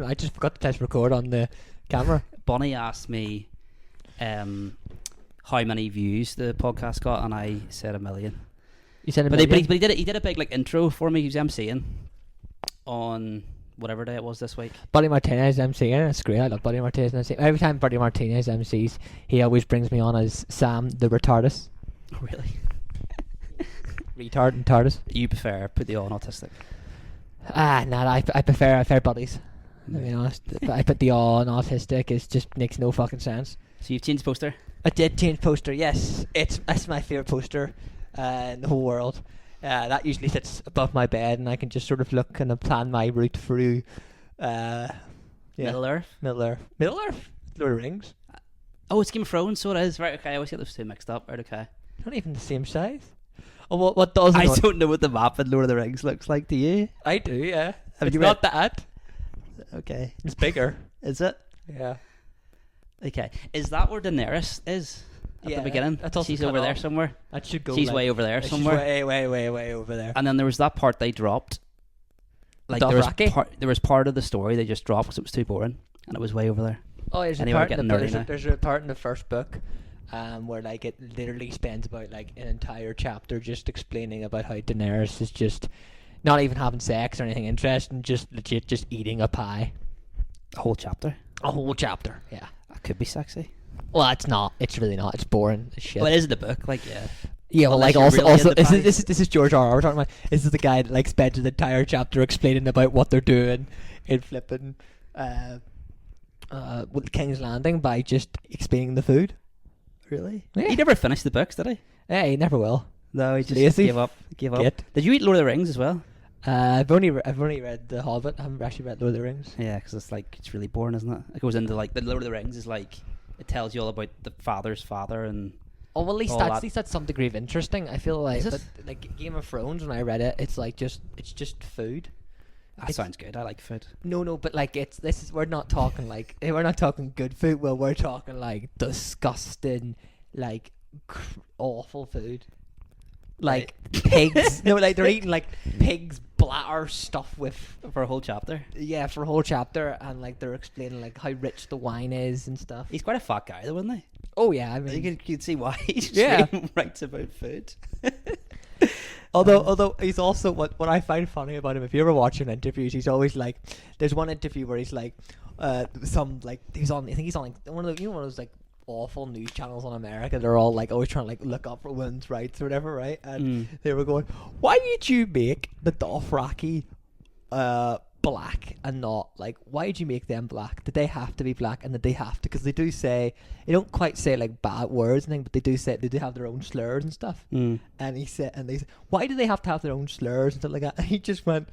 I just forgot to press record on the camera. Bonnie asked me how many views the podcast got, and I said 1 million. You said a But million? he did a big like intro for me. He was emceeing on whatever day it was this week. Buddy Martinez MCing. It's great. I love Buddy Martinez MCing. Every time Buddy Martinez MCs, he always brings me on as Sam the Retardus. Really? Retard and TARDIS. You prefer put the on autistic? I prefer buddies. To be honest, I put the on autistic. It just makes no fucking sense. So you've changed poster? I did change poster. Yes, it's my favorite poster in the whole world. That usually sits above my bed, and I can just sort of look and plan my route through. Middle Earth. Middle Earth. Lord of Rings. Oh, it's Game of Thrones, so it is. Right, okay, I always get those two mixed up. Right, okay. Not even the same size. Oh, what does it? I don't know what the map in Lord of the Rings looks like, do you? I do, yeah. Have It's you not that. Okay. It's bigger. Is it? Yeah. Okay. Is that where Daenerys is at the beginning? That's also She's cut over there off. somewhere. That should go. She's way over there she's somewhere. way over there. And then there was that part they dropped. Like there was part of the story they just dropped because it was too boring, and it was way over there. Oh, there's Anyway, a part in getting nerdy now. there's a part in the first book, where like it literally spends about like an entire chapter just explaining about how Daenerys is just not even having sex or anything interesting, just legit just eating a pie. A whole chapter. A whole chapter. Yeah. That could be sexy. Well, it's not. It's really not. It's boring as shit. Well, it is in the book. Like, yeah. Yeah, well, Unless like you're also really into this is George R. R. we're talking about. This is the guy that like spends an entire chapter explaining about what they're doing in flipping with King's Landing by just explaining the food. Really? Yeah. He never finished the books, did he? Yeah, he never will. No, he just Lazy. gave up. Git. Did you read Lord of the Rings as well? I've only read The Hobbit. I haven't actually read Lord of the Rings. Yeah, because it's really boring, isn't it? It goes into like the Lord of the Rings is like it tells you all about the father's father and. Oh, well, at least that's some degree of interesting. I feel like, Is it? but like Game of Thrones, when I read it, it's like it's just food. That sounds good. I like food. No, but like we're not talking like we're not talking good food. Well, we're talking like disgusting, like awful food, like pigs. No, like they're eating like pigs bladder stuff with For a whole chapter. yeah for a whole chapter, and like they're explaining like how rich the wine is and stuff. He's quite a fat guy, though, isn't he? Oh yeah, I mean You can see why he's Yeah. really writes about food. Although he's also what I find funny about him, if you ever watch him interviews, he's always like, there's one interview where he's like, some like he's on, I think he's on like one of those like awful news channels in America. They're all like always trying to like look up for women's rights or whatever, right? And they were going, why did you make the Dothraki black and not like, why did you make them black? Did they have to be black? And did they have to, because they do say, they don't quite say like bad words and things, but they do say they do have their own slurs and stuff. And they said, why do they have to have their own slurs and stuff like that? And he just went,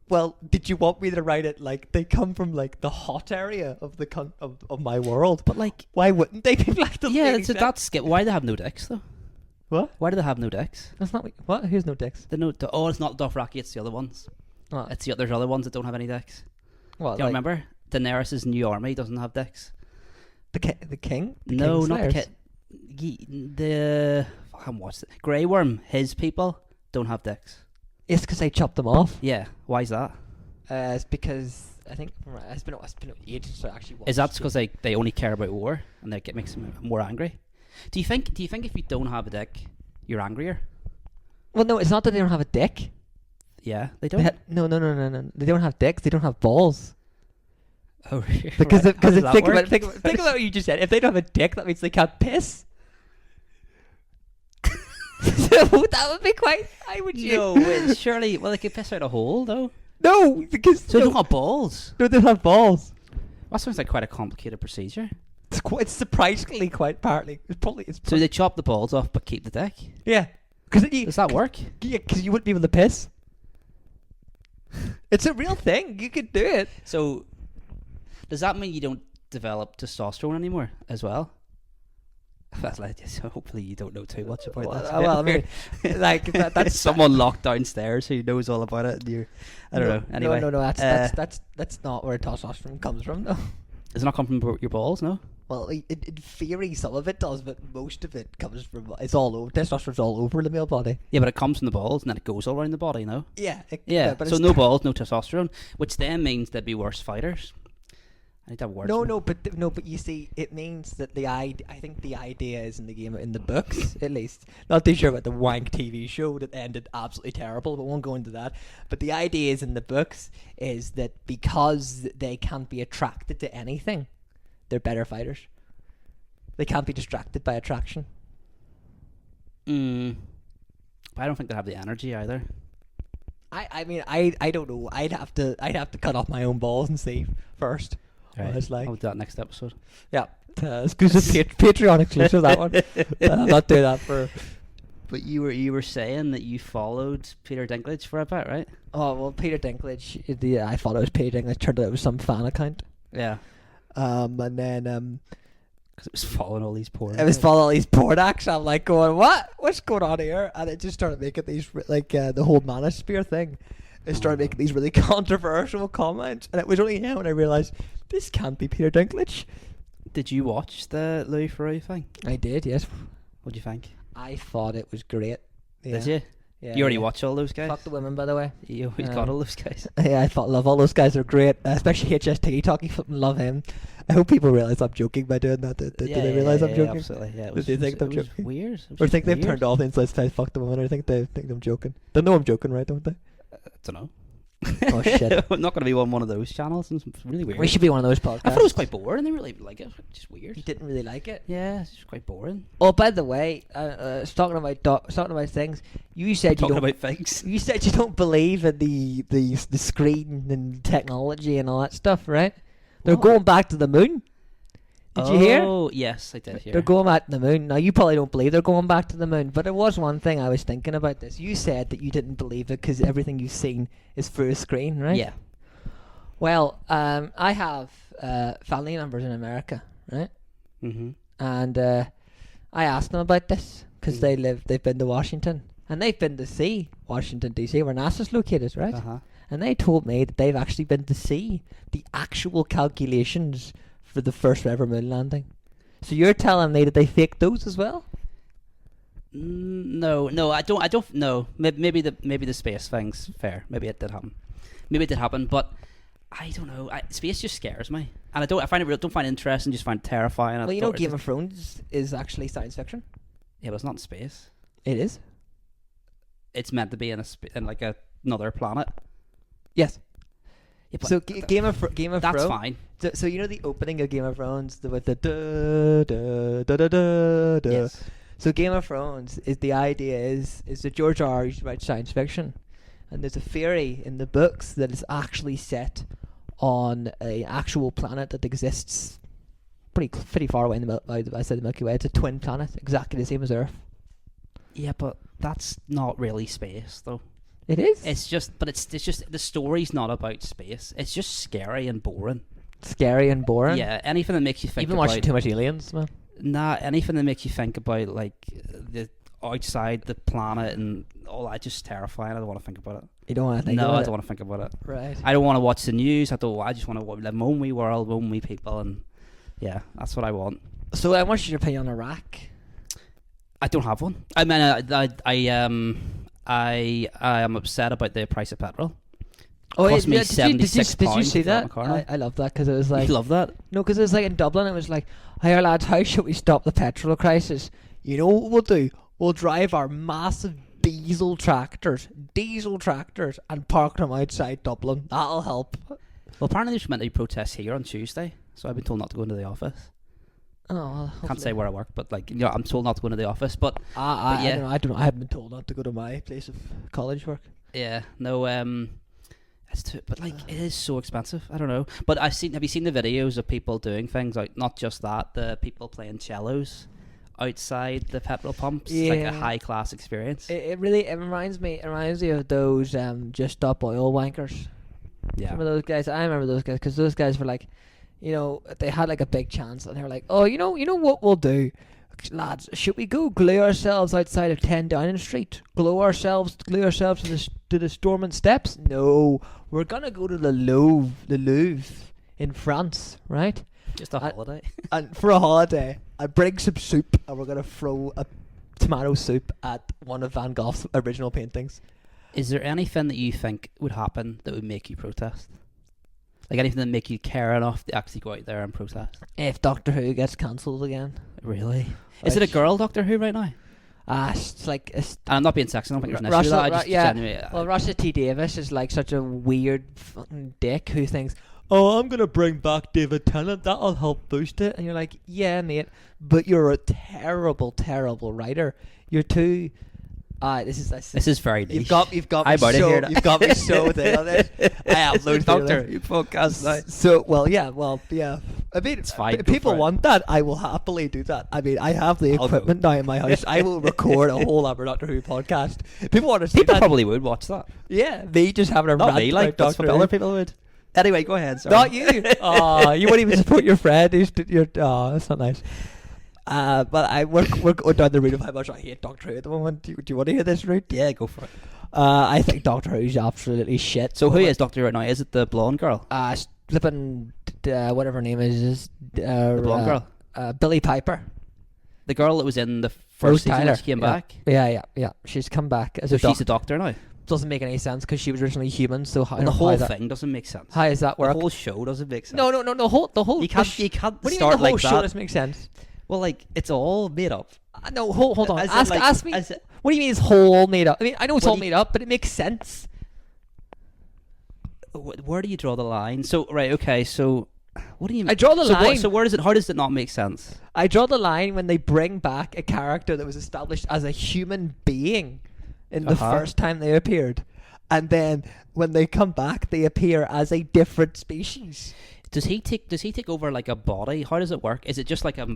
well, did you want me to write it like they come from like the hot area of the of my world? But like, Why wouldn't they be black? yeah, that's why do they have no dicks though? What? Why do they have no dicks? That's not what. Here's no dicks. It's not Dothraki. It's the other ones. What? There's other ones that don't have any dicks. What? Do you remember? Daenerys' new army doesn't have dicks. The king? No, not the Kingslayers? kid. The what's it? Grey Worm. His people don't have dicks. It's because they chopped them off. Yeah. Why is that? It's because I think it's been ages since I actually watched. Is that because they only care about war and that makes them more angry? Do you think if you don't have a dick, you're angrier? Well, no, it's not that they don't have a dick. Yeah, they don't. No. They don't have dicks. They don't have balls. Oh, really? Because Right. How does that think work? about what you just said. If they don't have a dick, that means they can't piss. So that would be quite. I would. No, surely. Well, they could piss out a hole though. No, because So they don't have balls. No, they don't have balls. That sounds like quite a complicated procedure. It's surprisingly quite partly. So they chop the balls off but keep the dick. Yeah, because Does that work? Yeah, because you wouldn't be able to piss. It's a real thing. You could do it. So does that mean you don't develop testosterone anymore as well? That's like, so hopefully you don't know too much about that. Well, I mean, like that's someone locked downstairs who knows all about it. And I don't know. Anyway, no. That's not where testosterone comes from, though. Does it not come from your balls? No. Well, in theory, some of it does, but most of it comes from it's all over. Testosterone's all over the male body. Yeah, but it comes from the balls and then it goes all around the body, no? Yeah, Yeah, but so it's no balls, no testosterone, which then means they'd be worse fighters. I need to have words. No, but you see, it means that I think the idea is in the game, in the books at least. Not too sure about the wank TV show that ended absolutely terrible, but won't go into that. But the idea is in the books is that because they can't be attracted to anything, they're better fighters. They can't be distracted by attraction. But I don't think they have the energy either. I mean, I don't know. I'd have to cut off my own balls and see first. Right. It's like, I'll do that next episode. yeah, exclusive Patreon exclusive that one. I'll not do that for. But you were saying that you followed Peter Dinklage for a bit, right? Oh well, Peter Dinklage. I thought it was Peter Dinklage. Turned out it was some fan account. Yeah. And then Because it was following all these porn. it was following all these porn acts. I'm like going, what's going on here? And it just started making these the whole manosphere thing. It started making these really controversial comments, and it was only now when I realised this can't be Peter Dinklage. Did you watch the Louis Theroux thing? I did, yes. What do you think? I thought it was great. Yeah. Did you? Yeah, You already yeah. watch all those guys? Fuck the women, by the way. You always got all those guys. Yeah, love all those guys. Are great, especially HST. Talking, fucking love him. I hope people realise I'm joking by doing that. Do they realise I'm joking? Absolutely. Yeah, Do they think I'm it was joking? weird. Or think they've turned off the inside side, fuck the woman, or think I'm joking. They know I'm joking, right? Don't they? I don't know. Oh shit! I'm not going to be on one of those channels. It's really weird. We should be one of those podcasts. I thought it was quite boring. I really like it. Just weird. You didn't really like it. Yeah, it's just quite boring. Oh, by the way, talking about things. You said Talking you don't. about things. You said you don't believe in the screen and technology and all that stuff, right? They're What? going back to the moon. Did you hear? Oh, yes, I did hear. They're going back to the moon. Now, you probably don't believe they're going back to the moon, but there was one thing I was thinking about this. You said that you didn't believe it because everything you've seen is through a screen, right? Yeah. Well, I have family members in America, right? Mm-hmm. And I asked them about this because they've been to Washington and they've been to see Washington DC, where NASA's located, right? Uh-huh. And they told me that they've actually been to see the actual calculations for the first ever moon landing. So you're telling me that they faked those as well? No, I don't know. Maybe the space thing's fair. Maybe it did happen. But I don't know. Space just scares me, and I find it don't find it interesting. Just find it terrifying. Well, you know, Game of Thrones is actually science fiction. Yeah, but it's not in space. It is. It's meant to be in like another planet. Yes. Yeah, but So Game of that's Thrones. fine. So you know the opening of Game of Thrones with the da da da da da da. Yes. So Game of Thrones is the idea is that George R. R. used to write science fiction, and there's a theory in the books that it's actually set on an actual planet that exists pretty far away in the Milky Way. It's a twin planet, exactly the same as Earth. Yeah, but that's not really space, though. It is. It's just the story's not about space. It's just scary and boring. Scary and boring. Yeah, anything that makes you think You've been about watching too much Aliens, man. anything that makes you think about like the outside the planet and all that, just terrifying. I don't want to think about it. You don't want to think No, about I it. don't want to think about it. Right. I don't want to watch the news. I just want to live my own wee world, my own wee people, and yeah, that's what I want. So I want your opinion on Iraq. I don't have one. I mean, I am upset about the price of petrol. Oh, Cost me did you £76 see to fill up that? my car now. I love that because it was like You love that? no, because it was like in Dublin. It was like, "Hey lads, how should we stop the petrol crisis? You know what we'll do? We'll drive our massive diesel tractors, and park them outside Dublin. That'll help." Well, apparently there's meant to be protests here on Tuesday, so I've been told not to go into the office. Oh, well, Can't say where I work, but like, you know, I'm told not to go into the office. But I yeah. don't know. I don't know. I haven't been told not to go to my place of college work. yeah, no, but like it is so expensive. I don't know. But have you seen the videos of people doing things like not just that, the people playing cellos outside the petrol pumps? It's like a Yeah. high class experience. It reminds me of those just stop oil wankers. Yeah. Remember those guys? I remember those guys because those guys were like, you know, they had like a big chance and they were like, oh, you know what we'll do, lads? Should we go glue ourselves outside of 10 Downing Street? Glue ourselves to the Stormont Steps? No, we're gonna go to the Louvre in France, right? Just a holiday. And for a holiday, I bring some soup, and we're gonna throw a tomato soup at one of Van Gogh's original paintings. Is there anything that you think would happen that would make you protest? Like anything that make you care enough to actually go out there and protest? If Doctor Who gets cancelled again. Really? Is it a girl Doctor Who right now? It's like... And I'm not being sexist, I don't think there's an issue with that. I just genuinely... Well, Russell T Davis is like such a weird fucking dick who thinks, oh, I'm going to bring back David Tennant, that'll help boost it. And you're like, yeah, mate, but you're a terrible, terrible writer. You're too... This is very niche. You've got me I'm out of so here. you've got me so there on this. I have loads Doctor of Who podcast now. So yeah. I mean, It's fine, if go people for it. want that, I will happily do that. I mean, I have the I'll equipment now in my house. I will record a whole other Doctor Who podcast. People want to see People that. probably would watch that. Yeah, me just having a Not rant me, like, about that's Doctor what Who. other people would. Anyway, go ahead, sorry. Not you. You won't even support your friend. That's not nice. But we're going down the route of how much I hate Doctor Who at the moment. Do you want to hear this route? Yeah, go for it. I think Doctor Who's absolutely shit. So who is Doctor Who right now? Is it the blonde girl? Flipping, whatever her name is The blonde girl? Billy Piper. The girl that was in the Rose first season Tyler. that she came Yeah. back? Yeah. She's come back as So a she's a doctor now? Doesn't make any sense because she was originally human. So how, Well, the how whole that, thing doesn't make sense. how does that The work? whole show doesn't make sense. No. The whole. You can't What do you start mean the whole like show that. doesn't make sense? Well, like, it's all made up. No, hold on. As in, Ask like, me. as in- What do you mean it's whole made up? I mean, I know it's What all do you- made up, but it makes sense. Where do you draw the line? So, right, okay, so... What do you mean? I draw the line. So where does it... How does it not make sense? I draw the line when they bring back a character that was established as a human being in the first time they appeared, and then when they come back, they appear as a different species. Does he take over like a body? How does it work? Is it just like a...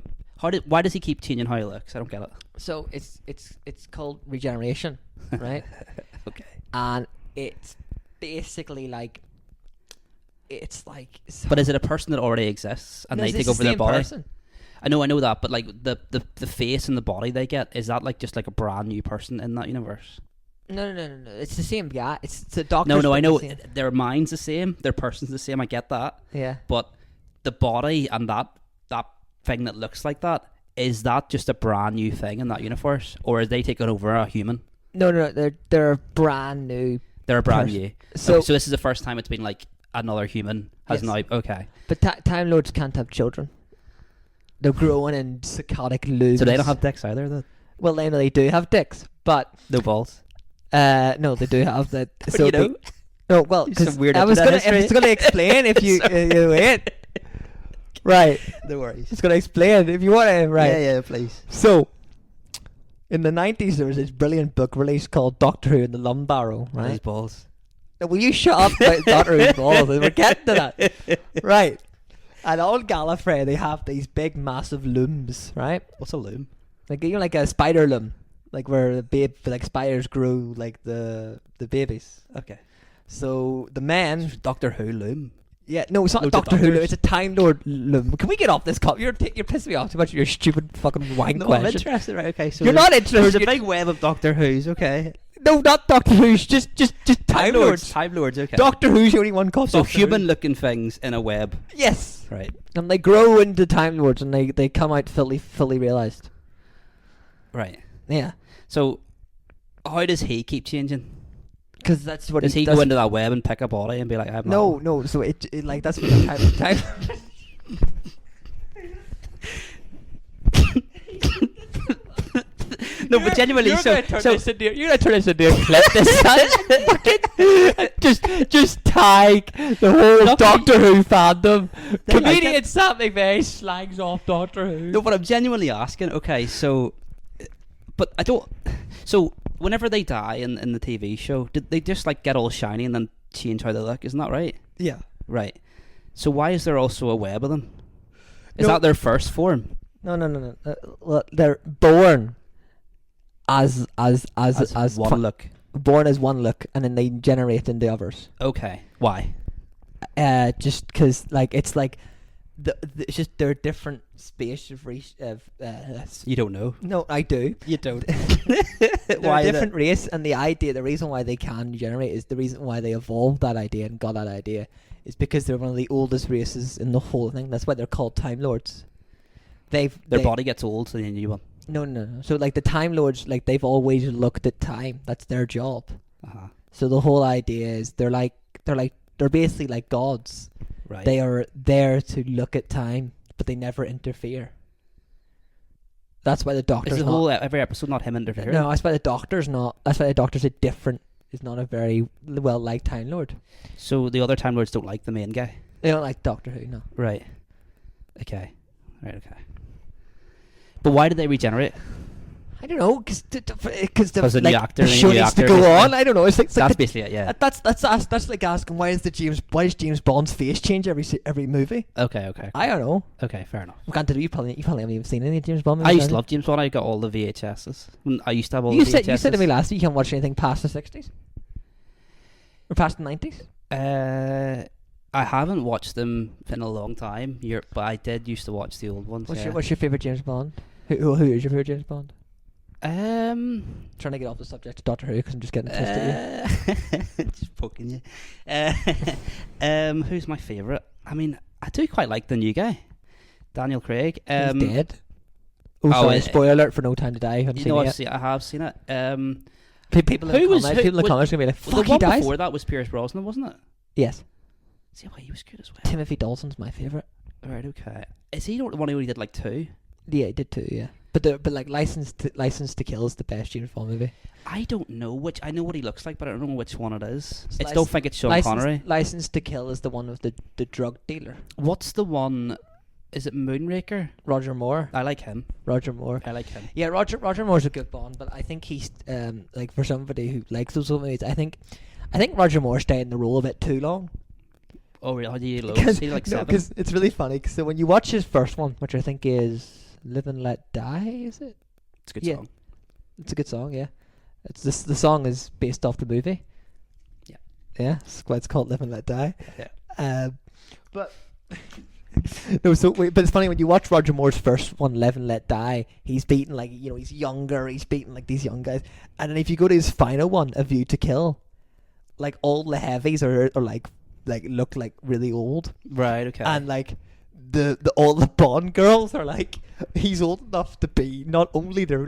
Why does he keep changing how he looks? I don't get it. So it's called regeneration, right? Okay. And it's basically like But is it a person that already exists and No, they it's take the over their same body? person. I know that, but like the face and the body they get, is that like just like a brand new person in that universe? No. It's the same guy. It's the doctor. No, I know their mind's the same, their person's the same. I get that, Yeah. but the body and that thing that looks like that, is that just a brand new thing in that universe, or are they taking over a human? No. They're brand new. They're a brand person. new. So, So this is the first time it's been like another human has Yes. now. Okay, but Time Lords can't have children. They're growing in psychotic loops. so they don't have dicks either. Then Well, they do have dicks, but no balls. no, they do have that. What do you know? No, well, You're some 'cause weird I was internet gonna history. explain if you you wait. Right, No worries. just gonna explain if you want to. Right. Yeah, please. So, in the 90s, there was this brilliant book released called Doctor Who and the Lum Barrow. Right. Right. Balls. Now, will you shut up about Doctor Who's balls? We're getting to that. Right. And on Gallifrey, they have these big, massive looms, right? What's a loom? Like like a spider loom, like where like spiders grow like the babies. Okay. So the men, Doctor Who loom. yeah, no, it's not Loads of Doctor Who. doctors. It's a Time Lord loom. Can we get off this cup? You're pissing me off too much with your stupid fucking wank No, I'm question. interested. Right. Okay. So You're not There's interested. a big web of Doctor Who's. Okay. No, not Doctor Who's. Just Time Lords. Time Lords. Okay. Doctor Who's the only one called So Doctor Who. human-looking things in a web. Yes. Right. And they grow into Time Lords, and they come out fully realized. Right. Yeah. So, how does he keep changing? Because that's what Does he that's go into that web and pick a body and be like, I'm No. So it like that's what the time. No, but genuinely, you're so gonna turn this into a clip. This fucking just tag the whole Nothing. Doctor Who fandom. They like Comedian it. Sam McVea slags off Doctor Who. No, but I'm genuinely asking. Okay, so, but I don't. So, whenever they die in the TV show, did they just like get all shiny and then change how they look? Isn't that right? Yeah. Right. So why is there also a web of them? Is No. that their first form? No. Well, they're born as one look. born as one look, and then they generate into others. Okay. Why? Just because like it's like it's just they're different space of You don't know. no, I do. You don't. They're Why a the- different race, and the reason why they can generate is the reason why they evolved that idea and got that idea is because they're one of the oldest races in the whole thing. That's why they're called Time Lords. Their they- body gets old, so they need a new one. No. So like the Time Lords, like they've always looked at time. That's their job. Uh-huh. So the whole idea is they're basically like gods. Right. They are there to look at time, but they never interfere. That's why the Doctor's Is the not. whole every episode not him interfering? No, that's why the Doctor's not. That's why the Doctor's is not a very well liked Time Lord. So the other Time Lords don't like the main guy. They don't like Doctor Who, no. Right. Okay. Right. Okay. But why did they regenerate? I don't know, because the new actor, the show new needs to actor, go basically. on. I don't know. It's like That's basically it. Yeah. that's like asking why does James Bond's face change every movie? Okay. Okay. I don't know. Okay. Fair enough. I can't do. You probably haven't even seen any James Bond movies. I used to have you? love James Bond. I got all the VHSs. I used to have all You the said VHSs. you said to me last week you can't watch anything past the 60s or past the 90s. I haven't watched them in a long time. But I did used to watch the old ones. What's your favorite James Bond? Who is your favorite James Bond? Trying Trying to get off the subject of Doctor Who because I'm just getting pissed at you. just poking you. Who's my favourite? I mean, I do quite like the new guy, Daniel Craig. He's dead. Sorry, spoiler alert for No Time to Die. I haven't seen it yet. I have seen it. People in the comments are going to be like, Well, fuck, the he one dies? before that was Pierce Brosnan, wasn't it? Yes. See, he was good as well. Timothy Dalton's my favourite. Right, okay. Is he the one who only did like 2? Yeah, he did too, yeah. But like License to Kill is the best James Bond movie. I don't know which. I know what he looks like, but I don't know which one it is. I License- don't think it's Sean Connery. License to Kill is the one with the drug dealer. What's the one? Is it Moonraker? Roger Moore. I like him. Roger Moore. I like him. Yeah, Roger Moore's a good Bond, but I think he's like for somebody who likes those movies, I think Roger Moore stayed in the role a bit too long. Oh, really? How do you look? See, like 7? Because it's really funny. So when you watch his first one, which I think is Live and Let Die, is it? It's a good Yeah. song. It's a good song, yeah. It's this. The song is based off the movie. Yeah. Yeah, it's called Live and Let Die. Yeah. But no, but it's funny when you watch Roger Moore's first one, Live and Let Die. He's beating he's younger. He's beating like these young guys, and then if you go to his final one, A View to Kill, like all the heavies are like look like really old, Right. Okay. and like all the Bond girls are like he's old enough to be not only their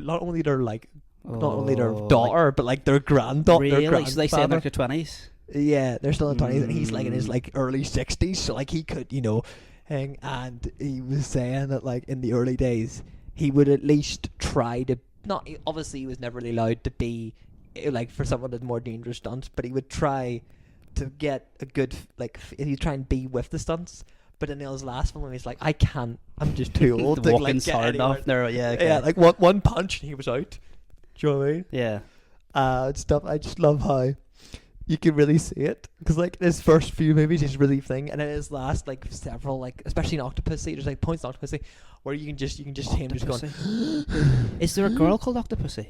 daughter, but like their granddaughter. Really? Their So they say in grandfather. like their 20s. Yeah, they're still in 20s, and he's like in his like early 60s, so like he could, hang. And he was saying that like in the early days, he would at least try to not. Obviously, he was never really allowed to be like for some of the more dangerous stunts, but he would try to get a good he'd try and be with the stunts. But in his last film, he's like, I can't. I'm just too old The to walking's get hard anywhere. enough. There. Yeah. Okay. Yeah, like one punch and he was out. Do you know what I mean? Yeah. Stuff. I just love how you can really see it because like his first few movies he's really thing, and then his last like several like especially in Octopussy, there's like points in Octopussy where you can just hear him just going. Is there a girl called Octopussy?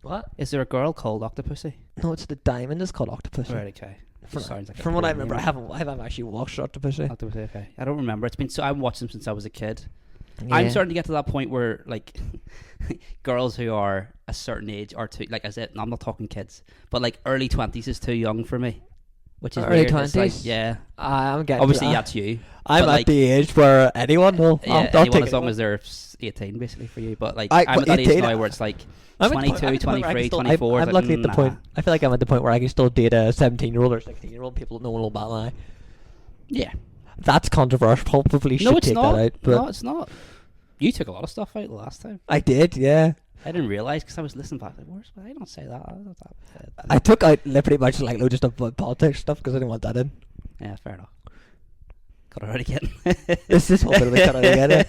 What? Is there a girl called Octopussy? No, it's the diamond is called Octopussy. Right. Okay. Sounds like From what I remember, I haven't actually watched Octopussy. Octopussy. Okay. I don't remember. It's been so. I haven't watched them since I was a kid. Yeah. I'm starting to get to that point where like girls who are a certain age are too like I said. I'm not talking kids, but like early 20s is too young for me, which is Early weird. It's like, 20s? yeah. I'm getting Obviously, that's you. I'm but, at like, the age where anyone will. Yeah, I'll anyone take as long it. as they're 18, basically for you. But like I'm I'm at that 18, age now where it's like I'm at the 22, point- I'm at the point where I 23, can still- 24. I'm it's lucky like, at the nah. point. I feel like I'm at the point where I can still date a 17-year-old or 16-year-old. People, no one will bat an eye. Yeah. That's controversial. Probably should No, it's take not. that out. But No, it's not. You took a lot of stuff out the last time. I did, yeah. I didn't realise because I was listening back. Like, where's? I don't say that. I took out pretty much like loads of stuff about politics stuff because I didn't want that in. Yeah, fair enough. Got it out again. This is what we cut out again.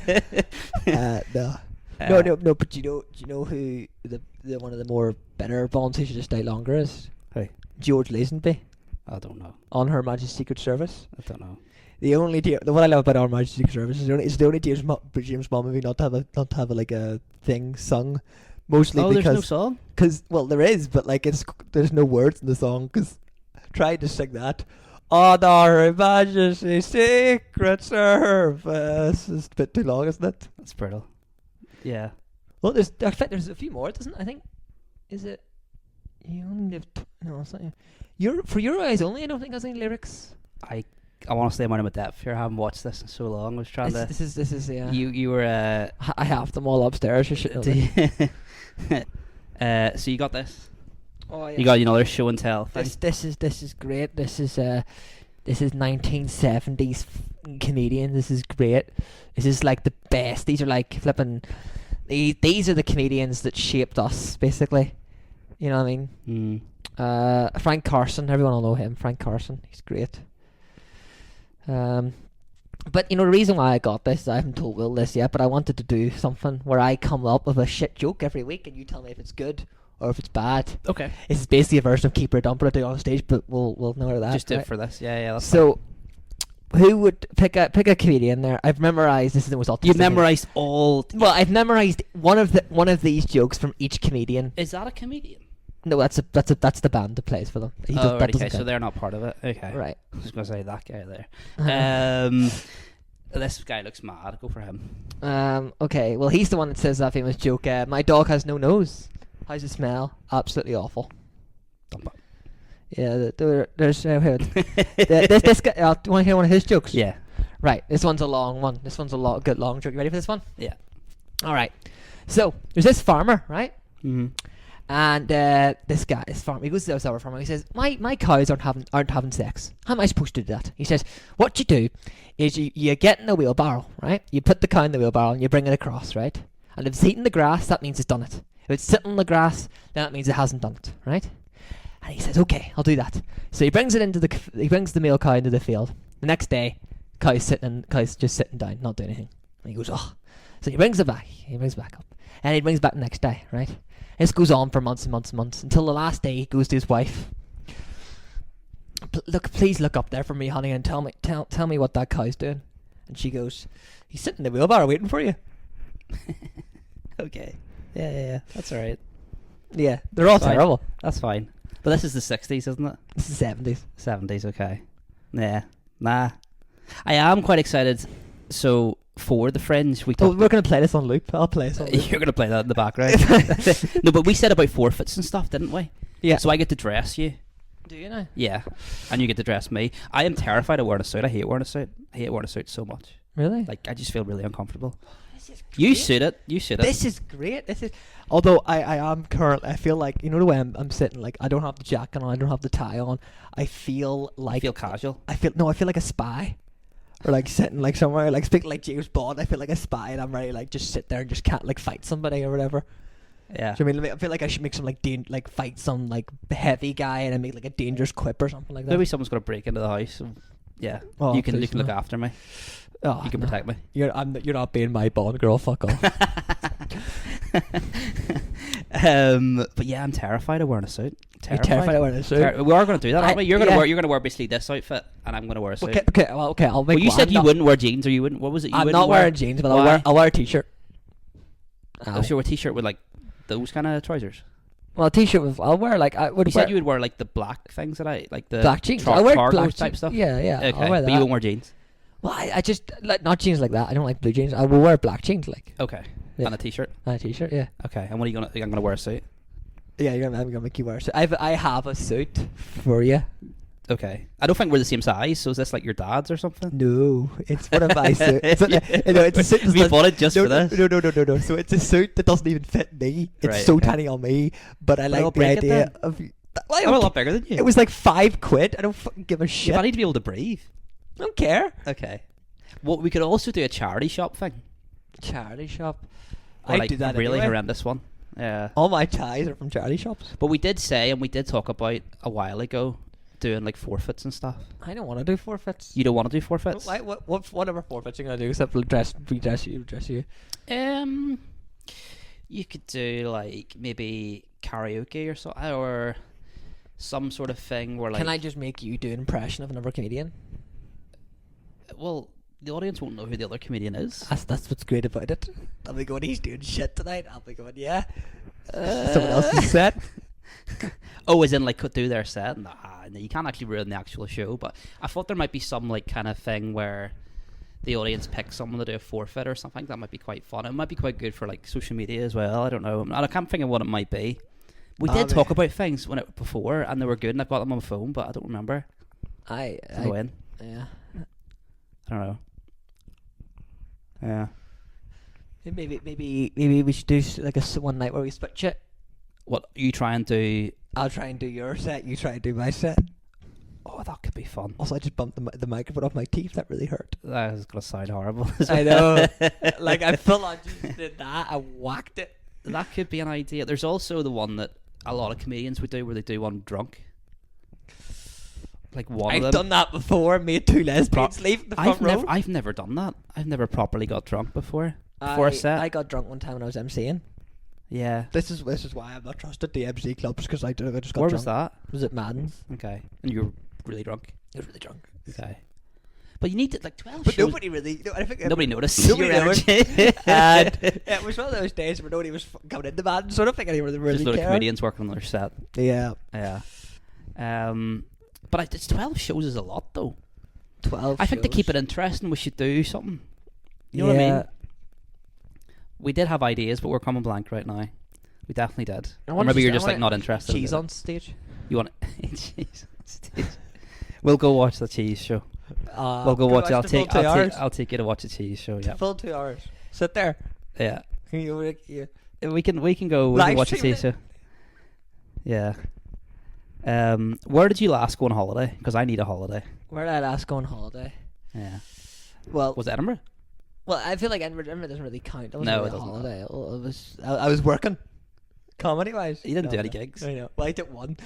No. But do you know who the one of the more better Bonds who should have stayed longer is? Who? George Lazenby I don't know. on Her Majesty's Secret Service. I don't know. What I love about Her Majesty's Secret Service is it's the only James Bond movie not to have like a thing sung, mostly Oh, there's no because song. well there is, but like there's no words in the song because I tried to sing that. On Her Majesty's Secret Service. It's a bit too long, isn't it? That's brutal. Yeah. Well, there's a few more, doesn't I think? Is it? You only live. No, it's not. For your eyes only. I don't think there's any lyrics. I I want to stay out of my depth here. I haven't watched this in so long. I was trying to. This is yeah. You were. I have them all upstairs. You should know that. So you got this. Oh yeah. You got another show and tell thing. This is great. This is 1970s comedians. This is great. This is like the best. These are like flipping. These are the comedians that shaped us, basically. You know what I mean? Frank Carson. Everyone will know him. Frank Carson. He's great. But you know the reason why I got this, I haven't told Will this yet, but I wanted to do something where I come up with a shit joke every week, and you tell me if it's good or if it's bad. Okay. This is basically a version of Keeper or Dumper I do on stage, but we'll know that. Just do right? it for this. Yeah. That's so, who would pick a comedian there? I've memorized. This is the most autistic. You memorized all. Well, I've memorized one of these jokes from each comedian. Is that a comedian? No, that's the band that plays for them. Right, that doesn't okay, so count. they're not part of it. Okay. Right. I was gonna say that guy there. Uh-huh. This guy looks mad. Go for him. Okay. Well, he's the one that says that famous joke. My dog has no nose. How's it smell? Absolutely awful. Dump it. Yeah. There's this guy. Do you want to hear one of his jokes? Yeah. Right. This one's a long one. This one's a good long joke. You ready for this one? Yeah. All right. So there's this farmer, right? Mm-hmm. And this farmer, he goes to this other farmer. He says, "My cows aren't having sex. How am I supposed to do that?" He says, "What you do is you get in a wheelbarrow, right? You put the cow in the wheelbarrow and you bring it across, right? And if it's eating the grass, that means it's done it. If it's sitting on the grass, then that means it hasn't done it, right?" And he says, "Okay, I'll do that." So he brings the male cow into the field. The next day, cow's just sitting down, not doing anything. And he goes, "Oh." So he brings it back. He brings it back up, and he brings it back the next day, right? This goes on for months and months and months until the last day he goes to his wife. Please look up there for me, honey, and tell me what that cow's doing. And she goes, "He's sitting in the wheelbarrow waiting for you." Okay. Yeah. That's all right. Yeah, they're all Fine. terrible. That's fine. But this is the 60s, isn't it? This is 70s. 70s, okay. Yeah. Nah. I am quite excited. So, for the Fringe, we Oh, talked... we're gonna play this on loop. I'll play this on loop. You're going to play that in the background. No, but we said about forfeits and stuff, didn't we? Yeah. So I get to dress you. Do you know? Yeah. And you get to dress me. I am terrified of wearing a suit. I hate wearing a suit. I hate wearing a suit so much. Really? Like, I just feel really uncomfortable. This is You great. suit it. You suit it. This is great. This is. Although I am currently, I feel like, you know the way I'm sitting, like I don't have the jacket on, I don't have the tie on. I feel like I feel casual. I feel like a spy, or like sitting like somewhere, like speaking like James Bond. I feel like a spy, and I'm ready like just sit there and just can't like fight somebody or whatever. Yeah. Do you know what I mean? I feel like I should make some like fight some like heavy guy and I make like a dangerous quip or something like that. Maybe someone's going to break into the house. And, yeah. Oh, you can please look no. after me. Oh, You can no. protect me. You're not being my Bond girl. Fuck off. But yeah, I'm terrified of wearing a suit. You're terrified of wearing a suit. We are going to do that, aren't we? You're going to yeah. wear. You're going to wear basically this outfit, and I'm going to wear a suit. Okay. I'll make. Well, you one. said I'm you not- wouldn't wear jeans, or you wouldn't. What was it? You I'm wouldn't not wearing jeans, but Why? I'll wear a t-shirt. Oh, so a t-shirt with like those kind of trousers. Well, a t-shirt with I'll wear like I would. You said you would wear like the black things that I like the black jeans. tar- I wear cargo black type jeans. stuff. Yeah. Okay, I'll wear that. but you won't wear jeans. Well, I just like not jeans like that. I don't like blue jeans. I will wear black jeans like Okay, Yeah. and a t-shirt. and a t-shirt. Yeah. Okay, and what are you gonna? I'm gonna wear a suit. Yeah, I'm gonna make you wear a suit. I have a suit for you. Okay, I don't think we're the same size. So is this like your dad's or something? No, it's one of my suits. It's a suit. Have you bought it just for this? No. So it's a suit that doesn't even fit me. It's Right, so okay. tiny on me, but I Well, like I'll the break it idea then. of. I'm a lot bigger than you. It was like £5. I don't fucking give a Yeah, shit. but I need to be able to breathe. I don't care. Okay. Well, we could also do a charity shop thing. Charity shop. Or I like do that a really anyway. horrendous one. Yeah. All my ties are from charity shops. But we did say, and we did talk about a while ago, doing like forfeits and stuff. I don't want to do forfeits. You don't want to do forfeits? Why, whatever forfeits you're gonna do except redress you. You could do like maybe karaoke or so, or some sort of thing where like. Can I just make you do an impression of another comedian? Well, the audience won't know who the other comedian is. That's what's great about it. I'll be going, he's doing shit tonight. I'll be going, yeah. Someone else's set. Oh, as in like could do their set? Nah, no, you can't actually ruin the actual show. But I thought there might be some like kind of thing where the audience picks someone to do a forfeit or something. That might be quite fun. It might be quite good for like social media as well. I don't know. I can't think of what it might be. We did talk about things before, and they were good, and I've got them on my phone, but I don't remember. I Go in. yeah. I don't know. Yeah. Maybe we should do like one night where we switch it. What you try and do? I'll try and do your set. You try and do my set. Oh, that could be fun. Also, I just bumped the microphone off my teeth. That really hurt. That is gonna sound horrible. I know. Like I full on just did that. I whacked it. That could be an idea. There's also the one that a lot of comedians would do, where they do one drunk. Like one of them. I've done that before. Made two lesbians leave the front row. I've never done that. I've never properly got drunk before a set. I got drunk one time when I was MCing. Yeah. This is why I'm not trusted the MC clubs, because I just got drunk. Where was that? Was it Madden's? Okay. And you were really drunk? I was really drunk. Okay. But you need to, like, 12 But shows. nobody really... No, I think Nobody noticed. Nobody your noticed. energy. And it was one of those days where nobody was coming into Madden, so I don't think anyone really Just a lot of cared. comedians working on their set. Yeah. Yeah. But it's 12 shows is a lot, though. 12 I think to shows. keep it interesting, we should do something. You know what I mean? We did have ideas, but we're coming blank right now. We definitely did. Or maybe you're just like not interested. Cheese in on stage. You want cheese on stage? We'll go watch the cheese show. We'll go watch. I'll take you to watch a cheese show. Yeah. Full 2 hours. Sit there. Yeah. Can you? We can go. We Live can watch a stream cheese show. Yeah. Where did you last go on holiday? Because I need a holiday. Where did I last go on holiday? Yeah. Well, Was it Edinburgh? Well, I feel like Edinburgh doesn't really count. It wasn't No, really it a doesn't. holiday. I was working, comedy wise. You didn't do any gigs. I know. Well, I did one.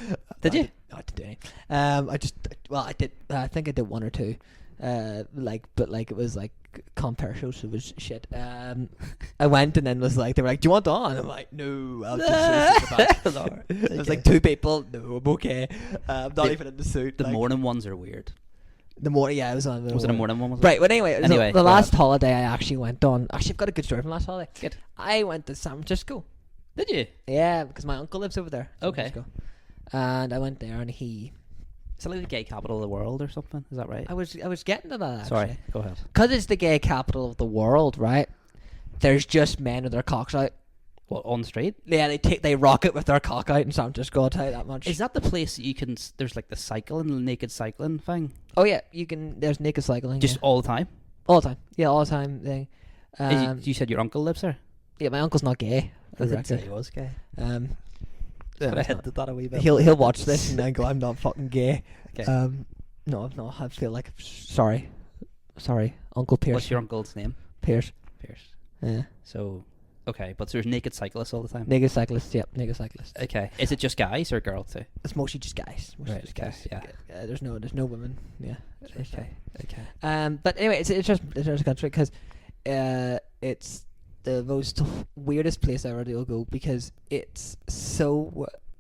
Did you? No, I didn't do any. I did. I think I did one or two. But it was like compare shows, so it was shit. I went and then was like, they were like, "Do you want on?" I'm like, "No, I'll just sit the back." It was like 2 people. No, I'm okay. I'm not even in the suit. The morning ones are weird. The morning, yeah, it was on. Was it a morning one? Was it? Right. Well, anyway, Anyway, the go last ahead. holiday I actually went on. Actually, I've got a good story from last holiday. Good. I went to San Francisco. Did you? Yeah, because my uncle lives over there. San Okay. Francisco. And I went there, and It's like the gay capital of the world or something. Is that right? I was getting to that, actually. Sorry. Go ahead. Because it's the gay capital of the world, right? There's just men with their cocks out. What, on the street? Yeah, they rock it with their cock out in San Francisco. I'll tell you that much. Is that the place that you can? There's like the cycling, naked cycling thing. Oh yeah, you can. There's naked cycling. Just yeah. all the time. all the time. Yeah, all the time thing. You said your uncle lives there. Yeah, my uncle's not gay. I didn't say he was gay. Yeah, But I it's not- hinted that a wee bit. he'll watch this and then go, "I'm not fucking gay." Okay. No, I'm not. I feel like sorry, Uncle Pierce. What's your uncle's name? Pierce? Pierce. Yeah, So, okay, but there's naked cyclists all the time. naked cyclist. Yep, naked cyclist. Okay, is it just guys or girls too? It's mostly just guys. Right, okay, yeah. There's no women. Yeah. Okay. But anyway, it's just a country because it's the most weirdest place I ever will go because it's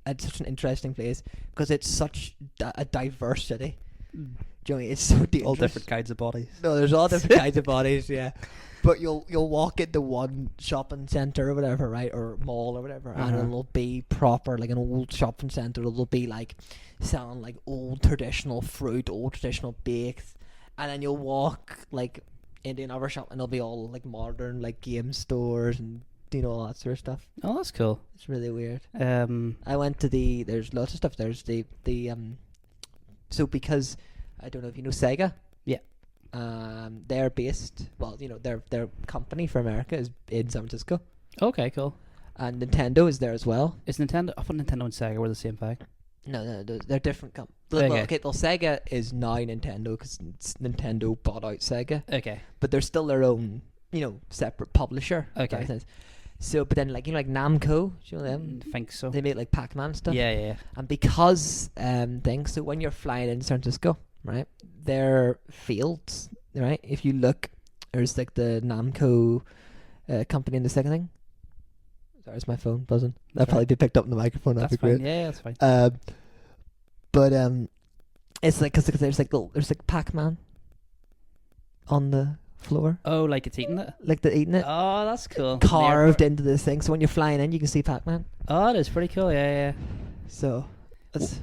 it's such an interesting place because it's such a diverse city. Do you know what I mean? It's so dangerous. All different kinds of bodies. No, there's all different kinds of bodies, yeah. But you'll walk into one shopping centre or whatever, right, or mall or whatever, and it'll be proper like an old shopping centre. It'll be like selling like old traditional fruit, old traditional bakes, and then you'll walk like into another shop and it'll be all like modern like game stores and all that sort of stuff. Oh, that's cool. It's really weird. Um, I went to there's lots of stuff. There's so because I don't know if you know Sega. Yeah. They're based. Well, their company for America is in San Francisco, okay, cool. and Nintendo is there as well. Is Nintendo? I thought Nintendo and Sega were the same thing. No, they're different Okay. Well, Sega is now Nintendo because Nintendo bought out Sega, Okay. but they're still their own, separate publisher. if that Okay. makes sense. So, but then like Namco, do you know them? Think so. They make like Pac-Man and stuff. Yeah. And because things, so when you're flying in San Francisco, right, their fields, right, if you look, there's like the Namco company in the second thing. Sorry, it's my phone buzzing. That'll right. probably be picked up in the microphone. That's That'd be fine. great. Yeah, that's fine. But it's like, cause there's like Pac-Man on the floor, Oh, like it's eating it? like they're eating it, Oh, that's cool. carved into this thing. So when you're flying in, you can see Pac-Man. Oh, it is pretty cool. Yeah. So that's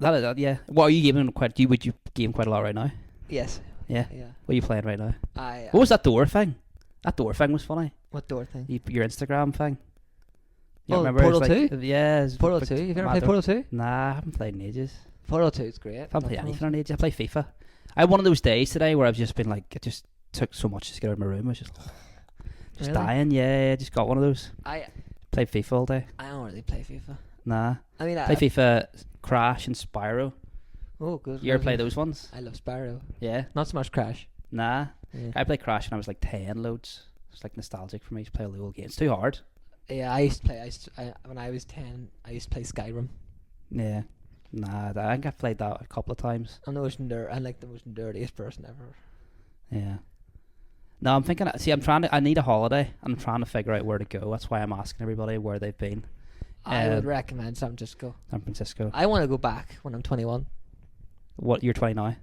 That is, yeah. What are you giving quite? Would you game quite a lot right now? yes, Yeah. yeah. What are you playing right now? I What was that door thing? That door thing was funny. what door thing? Your Instagram thing. You Oh, remember? Portal It's like, 2? Yeah. it's Portal big 2. You've ever mad played door. Portal 2? Nah, I haven't played in ages. Portal 2 is great. I haven't played anything in ages. I play FIFA. I had one of those days today where I've just been like, it just took so much to get out of my room. I was just Really? dying. Yeah, I just got one of those. I Played FIFA all day. don't really play FIFA. Nah. I mean, Play FIFA, Crash, and Spyro. Oh, good. You ever play those ones? I love Sparrow. Yeah. Not so much Crash. Nah. Yeah. I played Crash when I was like 10 loads. It's like nostalgic for me to play all the old games. It's too hard. Yeah, I used to play. When I was 10, I used to play Skyrim. Yeah. Nah, I think I've played that a couple of times. I'm like the most dirtiest person ever. Yeah. No, I'm thinking. See, I need a holiday. I'm trying to figure out where to go. That's why I'm asking everybody where they've been. I would recommend San Francisco. San Francisco. I want to go back when I'm 21. What, you're 20 now?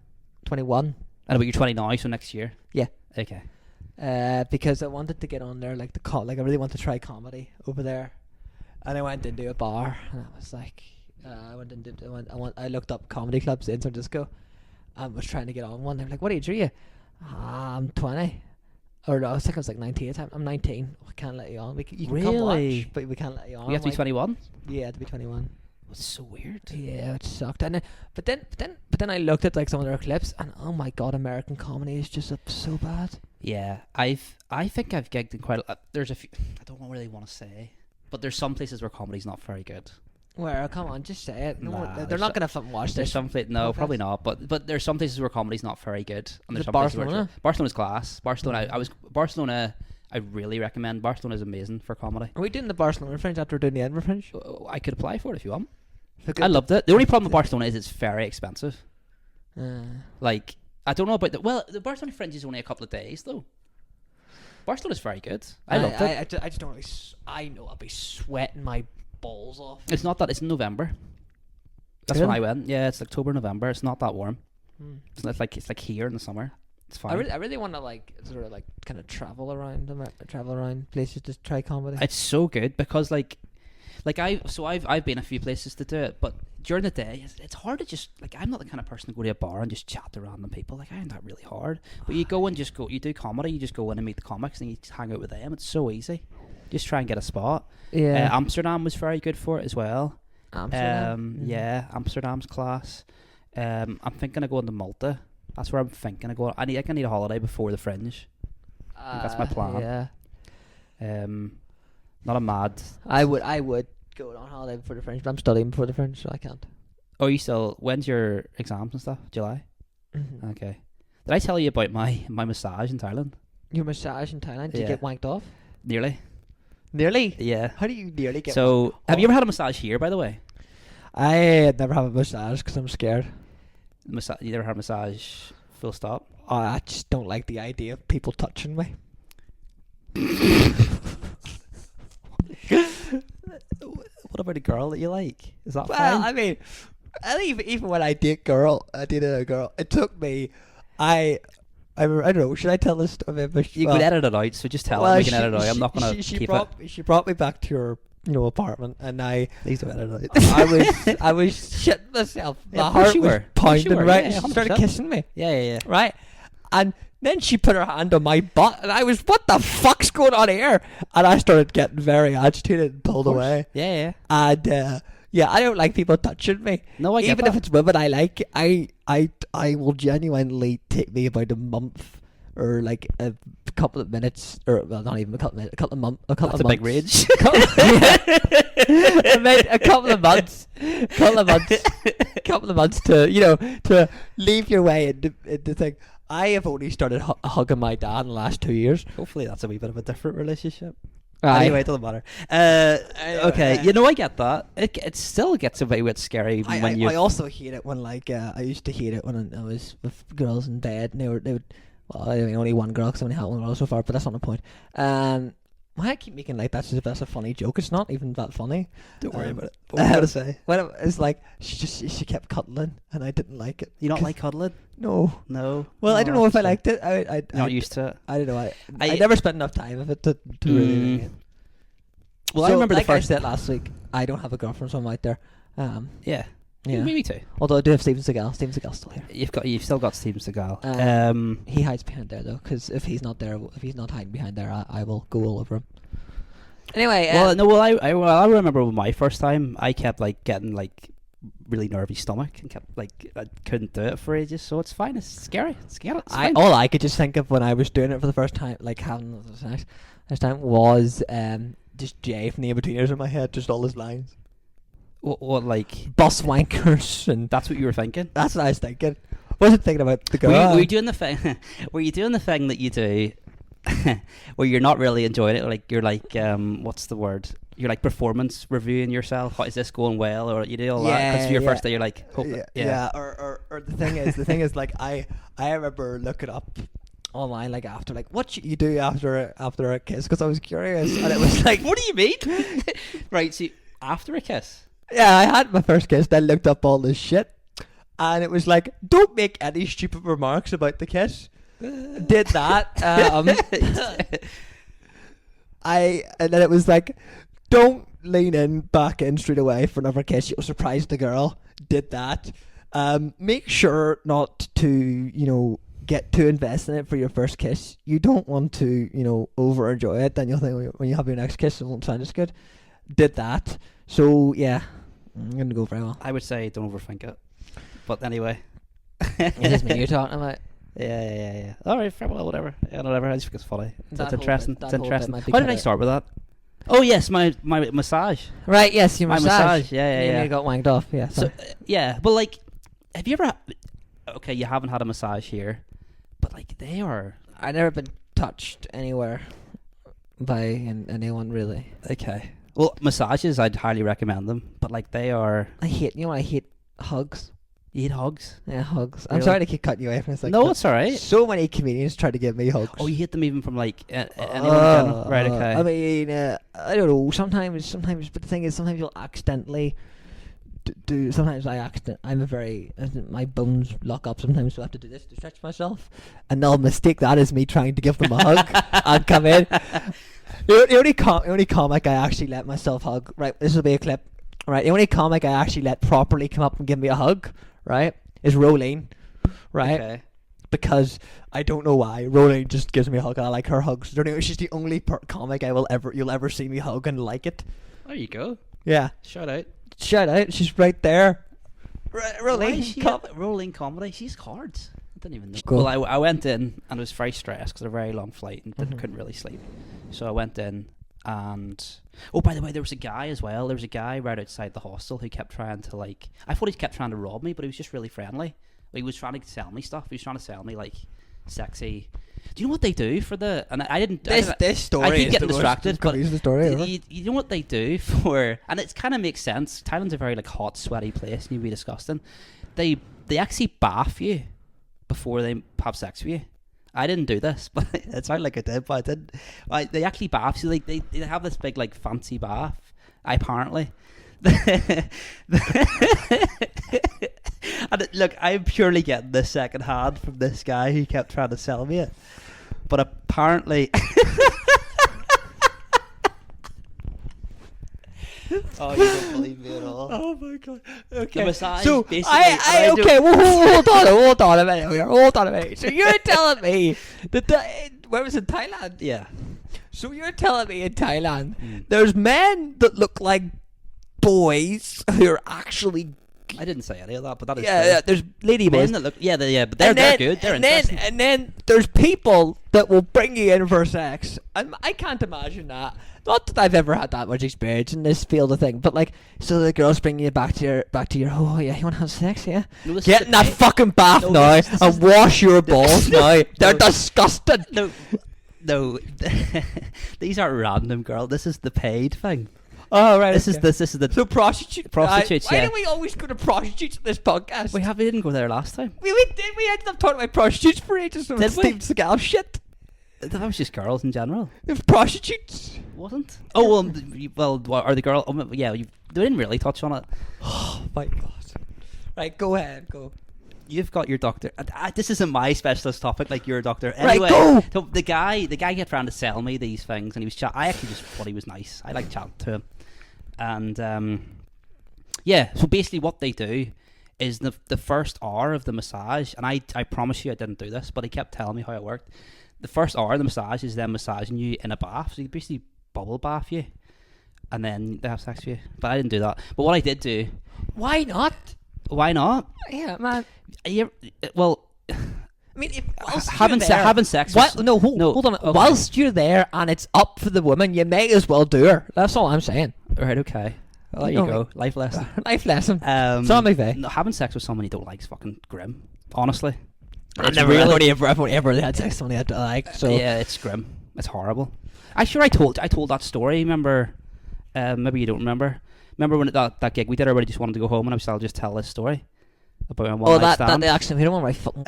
21. I know, but you're 20 now, so next year? Yeah. Okay. Because I wanted to get on there, like I really want to try comedy over there, and I went into a bar, and I was like, I looked up comedy clubs in San Francisco, and was trying to get on one. They were like, "What age are you?" I'm 20, or no, I think I was like 19 at the time. I'm 19. We can't let you on. You can come Really? watch, but we can't let you on. You have to be 21? Yeah, to be 21. That's so weird. Yeah, it sucked. And but then I looked at like some of their clips, and oh my god, American comedy is just so bad. Yeah, I think I've gigged in quite a lot. There's a few, I don't really want to say, but there's some places where comedy's not very good. Where? Come on, just say it. No, Nah, they're there's not gonna fucking watch There's this. some no, Okay. probably not, but there's some places where comedy's not very good. And there's Is it some places where Barcelona? Barcelona's class. Barcelona, I really recommend. Barcelona is amazing for comedy. Are we doing the Barcelona Fringe after we're doing the Edinburgh Fringe? I could apply for it if you want. Look I at loved it. The only problem with Barcelona is it's very expensive. Uh, Like, I don't know about the Barcelona Fringe is only a couple of days though. Barcelona's very good. I loved it. I just don't really. I know I'll be sweating my balls off. It's not that. It's in November. That's Really? when I went. Yeah, it's October, November. It's not that warm. Hmm. It's like here in the summer. It's fine. I really want to like sort of like kind of travel around places to try comedy. It's so good because like I've been a few places to do it, but during the day it's hard to just like I'm not the kind of person to go to a bar and just chat to random people. Like I find that really hard. But you go and you do comedy. You just go in and meet the comics and you just hang out with them. It's so easy. Just try and get a spot. Yeah. Amsterdam was very good for it as well. Amsterdam. Yeah, Amsterdam's class. I'm thinking of going to Malta. That's where I'm thinking of going. I think I need a holiday before the Fringe. That's my plan. Yeah. Not a mad. I would go on holiday before the Fringe, but I'm studying before the Fringe, so I can't. Oh, you still? When's your exams and stuff? July. Mm-hmm. Okay. Did I tell you about my massage in Thailand? Your massage in Thailand? Did you Yeah. get wanked off? Nearly. Nearly? Yeah. How do you nearly get So, have you ever had a massage here, by the way? I never have a massage because I'm scared. You never had a massage? Full stop. I just don't like the idea of people touching me. What about a girl that you like? Is that Well, fine? I mean, even when I dated a girl, it took me. I don't know. Should I tell this story? You could edit it out, so just tell them we can edit it out. I'm not gonna keep it. She brought me back to her, apartment, and Please don't edit it out. I was shitting myself. Yeah, My of course heart you was were. Of course pounding. you were, Right, yeah, she started 100%. kissing me. Yeah. Right, and then she put her hand on my butt, and I was, what the fuck's going on here? And I started getting very agitated and pulled away. Yeah. And yeah, I don't like people touching me. No, I get Even that. if it's women I like, I will genuinely take me about a month or like a couple of minutes, or well, not even a couple of minutes, a couple of months. That's a big rage. A couple of months to leave your way into thing. I have only started hugging my dad in the last 2 years. Hopefully that's a wee bit of a different relationship. Aye. Anyway, it doesn't matter. Okay, I get that. It still gets a bit scary when you. I also hate it when I used to hate it when I was with girls in bed and they would well, I mean, only one girl because I only had one girl so far, but that's not the point. Why I keep making like that's as if that's a funny joke? It's not even that funny. Don't worry about it. What were you gonna say? When it's like she kept cuddling and I didn't like it. You don't like cuddling? No. No. Well, I don't know if I that's liked it. I not used to it. I don't know. I I- never spent enough time with it to really like it. Well, So, I remember like the first. I said last week, I don't have a girlfriend, so I'm out there. Yeah. Yeah. Me too. Although I do have Steven Seagal. Steven Seagal's still here. You've still got Steven Seagal. He hides behind there though, because if he's not there, if he's not hiding behind there, I will go all over him. Anyway, Well, no. Well, I remember with my first time, I kept like getting like really nervy stomach and kept like I couldn't do it for ages. So it's fine. It's scary. It's scary. It's fine. All I could just think of when I was doing it for the first time, like having the sex, first time, was just Jay from the In-Betweeners in my head, just all his lines. What like Bus wankers, and that's what you were thinking? that's what I was thinking. Wasn't thinking about the girl. Were you doing the thing? Were you doing the thing that you do, where you're not really enjoying it? Like you're like, what's the word? You're like performance reviewing yourself. How is this going well? Or you do all that because your first day you're like, Or the thing is like I remember looking up online like after like what should you do after a kiss, because I was curious, and it was like, what do you mean? Right, so after a kiss. yeah, I had my first kiss, then looked up all this shit, and it was like, don't make any stupid remarks about the kiss. Did that. And then it was like, don't lean back in straight away for another kiss. You'll surprise the girl. Did that. Make sure not to, get too invested in it for your first kiss. You don't want to, over enjoy it. Then you'll think when you have your next kiss, it won't sound as good. Did that. So yeah, I'm gonna go very well. I would say don't overthink it. But anyway. Is this me you're talking about? Yeah. All right, fair, well, whatever. Yeah, whatever. I just think it's funny. It's interesting. That It's whole bit interesting. might be How did cut I out. start with that? Oh yes, my massage. Right. Yes, your My massage. Yeah. You got wanked off. Yeah. So yeah, but like, have you ever? Okay, you haven't had a massage here, but like they are. I've never been touched anywhere by anyone really. Okay. Well, massages, I'd highly recommend them, but like they are. I hate hugs. You hate hugs? Yeah, hugs. I'm Really? sorry to keep cutting you off. It's like, No, it's alright. so many comedians try to give me hugs. Oh, you hate them even from like anyone in general? Right, okay. I mean, I don't know. Sometimes, but the thing is, sometimes you'll accidentally do. Sometimes my bones lock up. Sometimes I have to do this to stretch myself, and they'll mistake that as me trying to give them a hug and come in. The only comic I actually let myself hug. Right, this will be a clip. Right, the only comic I actually let properly come up and give me a hug, right, is Rolene, right? Okay. Because I don't know why. Rolene just gives me a hug, and I like her hugs. She's the only comic you'll ever see me hug and like it. There you go. Yeah. Shout out. Shout out. She's right there. Rolling rolling comedy. She's cards. I didn't even know. Cool. Well, I went in and I was very stressed because it was a very long flight and couldn't really sleep. So I went in and by the way, there was a guy as well. There was a guy right outside the hostel who kept trying to I thought he kept trying to rob me, but he was just really friendly. He was trying to sell me stuff. He was trying to sell me like sexy. Do you know what they do for the? And I didn't. This story. I keep is getting the distracted, most but confusing story ever. you know what they do for? And it kind of makes sense. Thailand's a very hot, sweaty place, and you'd be disgusting. They actually bath you before they have sex with you. I didn't do this, but it sounded like I did, but I didn't. They actually bath you. They have this big fancy bath. Apparently. And look, I'm purely getting this second hand from this guy who kept trying to sell me it. But apparently... Oh, you don't believe me at all. Oh my god. Okay. The massage, so basically, hold on a minute here. Hold on a minute. So you're telling me that where was it, Thailand? Yeah. So you're telling me in Thailand there's men that look like boys who are actually I didn't say any of that, but that is yeah, there's lady boys. men that look but they're good. They're interesting. And then there's people that will bring you in for sex. And I can't imagine that. Not that I've ever had that much experience in this field of thing, but so the girls bring you back to your oh yeah, you want to have sex, yeah? No, Get in that fucking bath now and wash your balls now. They're disgusting. No, these aren't random, girl. This is the paid thing. Oh right. This is the so prostitutes. Prostitutes. Why do we always go to prostitutes at this podcast? we didn't go there last time. We did. We ended up talking about prostitutes for ages. So Did we? Steve Seagal shit. That was just girls in general. If prostitutes. Wasn't? Oh well. Are the girl? Yeah, they didn't really touch on it. Oh my god. Right, go ahead. Go. You've got your doctor. This isn't my specialist topic, like your doctor. Right, Anyway, go. so the guy kept trying to sell me these things, and he was I actually just thought he was nice. I like chatting to him, and yeah. So basically, what they do is the first hour of the massage, and I promise you I didn't do this, but he kept telling me how it worked. The first hour of the massage is them massaging you in a bath, so you basically bubble bath you, and then they have sex with you. But I didn't do that. But what I did do, Why not? why not? Yeah, man. Well, I mean, if whilst having you're there, having sex. hold on. Okay. Whilst you're there and it's up for the woman, you may as well do her. That's all I'm saying. Right. Okay. Well, there You you know, go. Life lesson. Life lesson. It's not McVea. No, having sex with someone you don't like is fucking grim. Honestly. I've It's only ever had sex with someone I like. So yeah, it's grim. It's horrible. I told that story. Remember? Maybe you don't remember. Remember when that gig we did? Everybody just wanted to go home, and I was I'll just tell this story about my one night stand. that actually we don't want my fucking.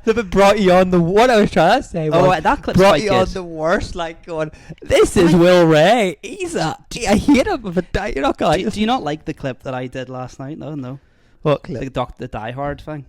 Flippin' brought you on the what I was trying to say. Oh, that clip's brought quite you good. on the worst. Like going, this is Will Rea. I hate him, but you're not gonna. Do you not like the clip that I did last night? No. What clip? The Die Hard thing,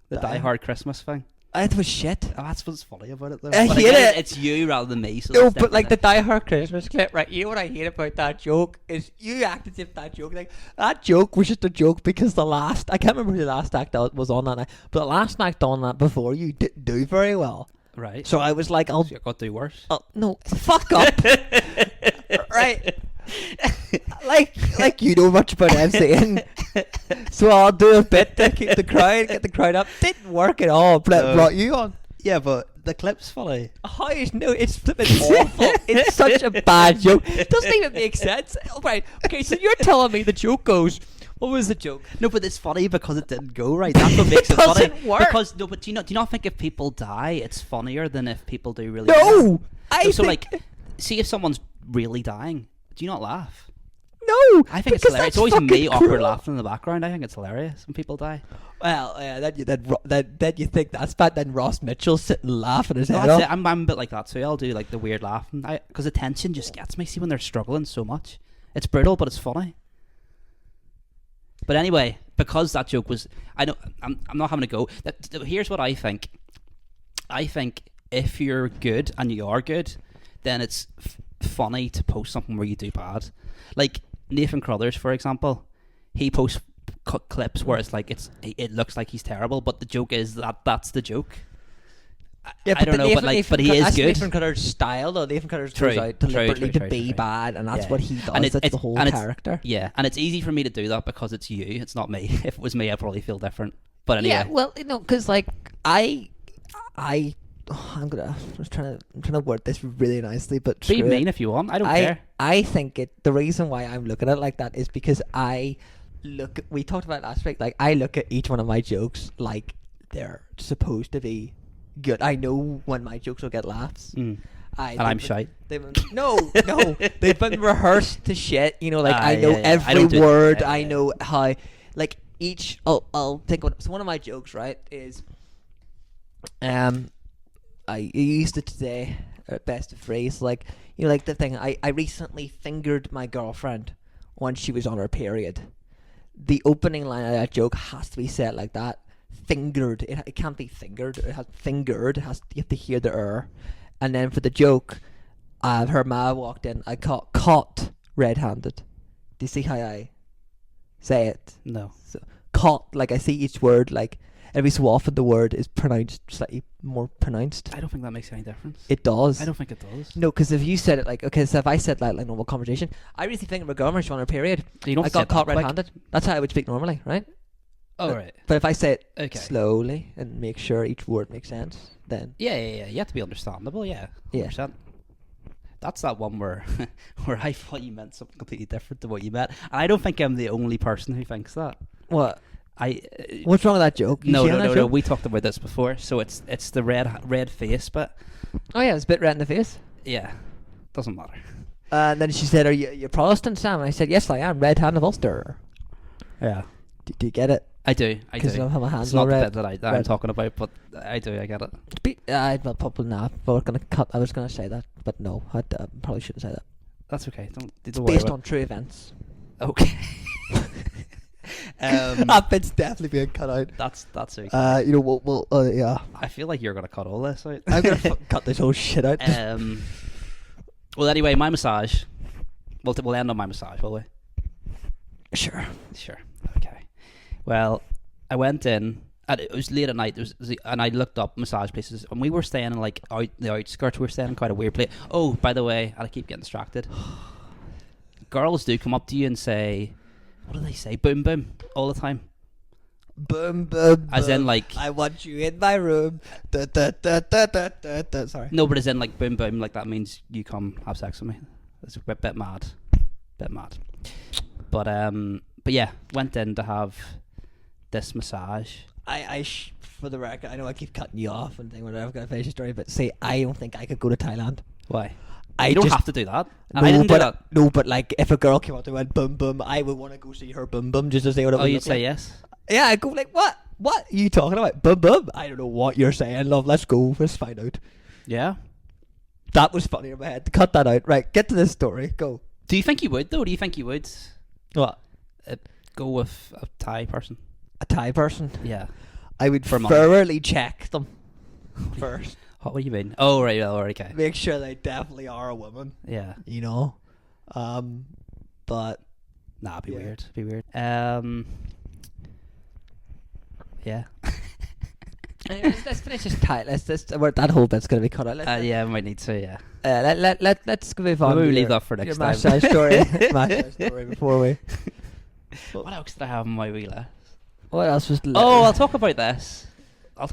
the Die Hard Christmas thing. It was shit. Oh, that's what's funny about it, though. I But hate again, it. It's you rather than me. So No, that's but like the definitely- Die Hard Christmas clip, right? You know what I hate about that joke is you act as if that joke, like that joke was just a joke because I can't remember who the last act that was on that night, but the last act on that before you didn't do very well. right. So I was like, So you got to do worse. no, fuck up, right? like you know much about MCing, so I'll do a bit to keep get the crowd up. Didn't work at all, but it brought you on. Yeah, but the clip's funny. How is no? It's flipping awful. It's such a bad joke. It doesn't even make sense. Right? Okay, so you're telling me the joke goes. What was the joke? No, but it's funny because it didn't go right. That's what makes it doesn't funny. work. Because no, but do you not think if people die, it's funnier than if people do really well? No, So like, see if someone's really dying, do you not laugh? no. I think it's because hilarious. It's that's always fucking me awkward cruel. laughing in the background. I think it's hilarious when people die. Well, yeah, then you think that's bad. Then Ross Mitchell sitting laughing his No, head that's off. it. I'm a bit like that too. I'll do like the weird laughing because the tension just gets me. See when they're struggling so much, it's brutal, but it's funny. But anyway, because that joke was, I know I'm not having a go. Here's what I think. I think if you're good and you are good, then it's funny to post something where you do bad. Like Nathan Crothers, for example, he posts clips where it's like it looks like he's terrible, but the joke is that's the joke. Yeah, I don't know, but he is that's good. Nathan Cutter's style, though. Nathan Cutter's goes out deliberately to be bad, and that's Yeah. what he does. And That's the whole character. Yeah, and it's easy for me to do that because it's you. It's not me. If it was me, I'd probably feel different. But anyway, Yeah, well, because like I'm trying to word this really nicely, but be screw it. mean if you want. I don't care. I think the reason why I'm looking at it like that is because we talked about it last week, like I look at each one of my jokes like they're supposed to be good. I know when my jokes will get laughs. And I'm shy. No, they've been rehearsed to shit. You know, like I know yeah. I every don't do- word. yeah, I yeah. know how, like each. I'll think of it. So one of my jokes, right, is, I used it today at best of phrase, like like the thing. I recently fingered my girlfriend when she was on her period. The opening line of that joke has to be said like that. Fingered. It can't be fingered. It has fingered. You have to hear the and then for the joke, her ma walked in. I caught red-handed. Do you see how I say it? No. So caught, like I see each word, like every so often the word is pronounced slightly more pronounced. I don't think that makes any difference. It does. I don't think it does. No, because if you said it like, okay, so if I said like normal conversation, I really think my girlfriend, she's on her period. You don't I say got that caught quick. red-handed. That's how I would speak normally, right? Oh, right. But if I say it Okay. slowly and make sure each word makes sense, then Yeah. You have to be understandable. Yeah. 100%. That's that one where I thought you meant something completely different to what you meant. And I don't think I'm the only person who thinks that. what? I What's wrong with that joke? You no, seen that no. joke? We talked about this before. So it's the red face, but Oh yeah, it's a bit red in the face. yeah, doesn't matter. And then she said, "Are you Protestant, Sam?" And I said, "Yes, I am. Red hand of Ulster." Yeah, Do you get it? I do. Because I have my hands It's not all the red. bit that I'm red. talking about, but I do. I get it. Well, probably not. But we're gonna cut. I was gonna say that, but no, I probably shouldn't say that. That's okay. Don't It's worry based about on true events. it. Okay. That bit's definitely being cut out. That's okay. We'll yeah. I feel like you're gonna cut all this out. I'm gonna cut this whole shit out. Well, anyway, my massage. We'll end on my massage, will we? Sure. Sure. Okay. Well, I went in. And it was late at night. And I looked up massage places, and we were staying in like out the outskirts. We were staying in quite a weird place. Oh, by the way, and I keep getting distracted. girls do come up to you and say, what do they say? Boom, boom, all the time. Boom, boom, As in, boom. like, I want you in my room. Da, da, da, da, da, da, da. Sorry. no, but as in, like, boom, boom, like that means you come have sex with me. It's a bit mad. Bit mad. But yeah, went in to have this massage. For the record, I know I keep cutting you off and thing whenever I've got to finish the story, but say I don't think I could go to Thailand. Why? I You don't just, have to do that. And no, I didn't but, do that. No, but like if a girl came up to me and went boom boom, I would want to go see her boom boom just to see what it Oh, would you'd look say like. yes? Yeah, I go like, what? What are you talking about? Boom boom? I don't know what you're saying, love. Let's go. Let's find out. Yeah. That was funny in my head. Cut that out. Right, get to this story. Go. Do you think you would, though? Do you think you would What? go with a Thai person? A Thai person? Yeah. I would For money. thoroughly check them first. What do you mean? Oh, right, okay. Make sure they definitely are a woman. Yeah. You know? But Nah, it'd be Yeah. weird. It'd be weird. Yeah. anyways, let's finish this tight. That whole bit's gonna be cut out. Yeah, we might need to, yeah. Let's move on. Maybe to we leave your- that for your next time. massage story. Massage story before we. What else did I have on my wheel list? What else was? Oh, I'll talk about this. They're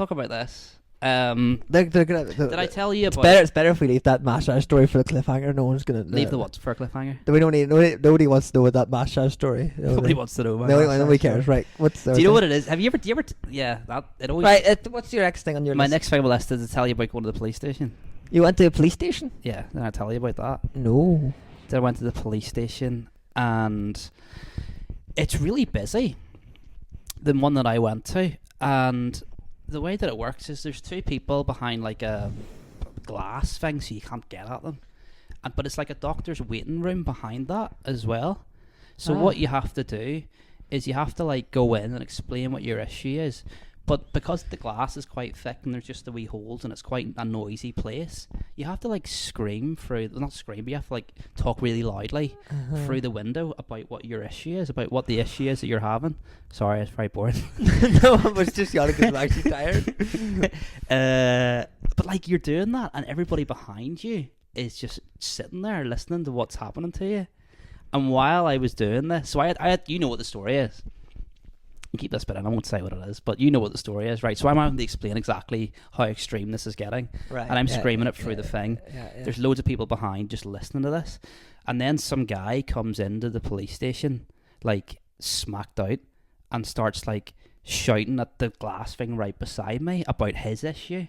gonna. Did I tell you about... It's better if we leave that massage story for the cliffhanger. No one's gonna Leave the what for a cliffhanger? We don't need. Nobody wants to know about that massage story. Nobody wants to know about Nobody cares. Right. What's? Do you know what it is? Have you ever... Yeah, that... It always... Right. What's your next thing on your My list? next thing on my list is to tell you about going to the police station. You went to a police station? Yeah, then I tell you about that. No. Then I went to the police station and it's really busy. The one that I went to, and the way that it works is there's two people behind like a glass thing, so you can't get at them. But it's like a doctor's waiting room behind that as well. So what you have to do is you have to like go in and explain what your issue is. But because the glass is quite thick and there's just the wee holes and it's quite a noisy place, you have to like scream through, not scream, but you have to like talk really loudly through the window about what your issue is, about what the issue is that you're having. Sorry, it's very boring. No, I was just yawning because I'm actually tired. But like you're doing that and everybody behind you is just sitting there listening to what's happening to you. And while I was doing this, so I had you know what the story is. Keep this bit in, I won't say what it is, but you know what the story is, right? So I'm having to explain exactly how extreme this is getting. Right. And I'm screaming it through the thing. Yeah. There's loads of people behind just listening to this. And then some guy comes into the police station, like, smacked out, and starts, like, shouting at the glass thing right beside me about his issue.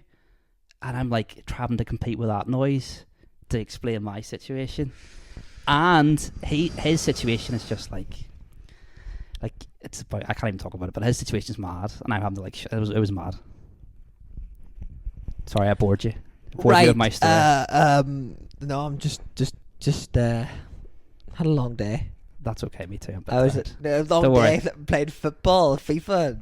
And I'm, like, having to compete with that noise to explain my situation. And his situation is just, like it's about, I can't even talk about it, but his situation's mad, and I'm having to like it was mad. Sorry, I bored you. You with my story. No, I'm just had a long day. That's okay, me too. I was a long Don't day. worry. Played football, FIFA.